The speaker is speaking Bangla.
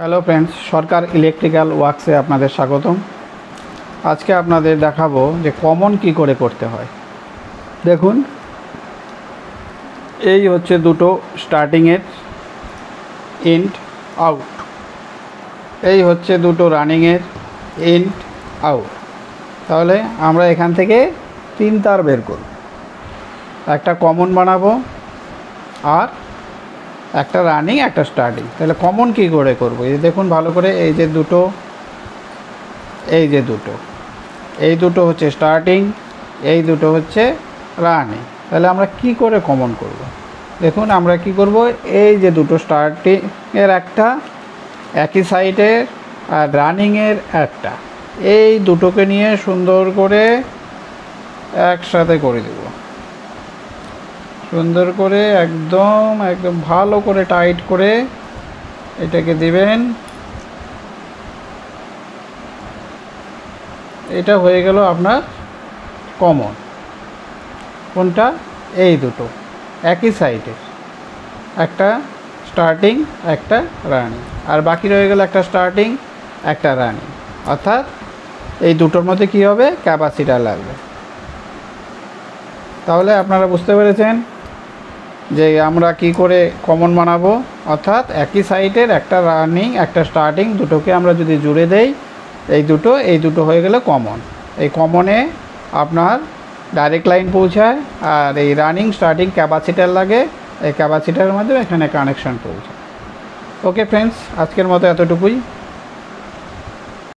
হ্যালো ফ্রেন্ডস, সরকার ইলেকট্রিক্যাল ওয়ার্কসে আপনাদের স্বাগতম। আজকে আপনাদের দেখাবো যে কমন কি করে করতে হয়। দেখুন, এই হচ্ছে দুটো স্টার্টিংয়ের ইন্ট আউট, এই হচ্ছে দুটো রানিংয়ের ইন্ট আউট। তাহলে আমরা এখান থেকে 3 তার বের করব, একটা কমন বানাবো আর একটা রানিং একটা স্টার্টিং। তাহলে কমন কি করে করব? এই দেখুন ভালো করে, এই যে দুটো, এই দুটো হচ্ছে স্টার্টিং, এই দুটো হচ্ছে রানিং। তাহলে আমরা কি করে কমন করব? দেখুন আমরা কি করব, এই যে দুটো স্টার্টিংয়ের একটা একই সাইডের আর রানিংয়ের একটা, এই দুটোকে নিয়ে সুন্দর করে একসাথে করে দেব। সুন্দর করে একদম ভালো করে টাইট করে এটাকে দিবেন। এটা হয়ে গেল আপনার কমন। কোনটা? এই দুটো একই সাইডের, একটা স্টার্টিং একটা রানিং, আর বাকি রয়ে গেল একটা স্টার্টিং একটা রানিং। অর্থাৎ এই দুটোর মধ্যে কী হবে? ক্যাপাসিটার লাগবে। তাহলে আপনারা বুঝতে পেরেছেন যে আমরা কি করে কমন বানাবো। অর্থাৎ একই সাইডের একটা রানিং একটা স্টার্টিং, দুটোকে আমরা যদি জুড়ে দেই, এই দুটো হয়ে গেলে কমন। এই কমনে আপনার ডাইরেক্ট লাইন পৌঁছায়, আর এই রানিং স্টার্টিং ক্যাপাসিটার লাগে, এই ক্যাপাসিটারের মাধ্যমে এখানে কানেকশান পৌঁছায়। ওকে ফ্রেন্ডস, আজকের মতো এতটুকুই।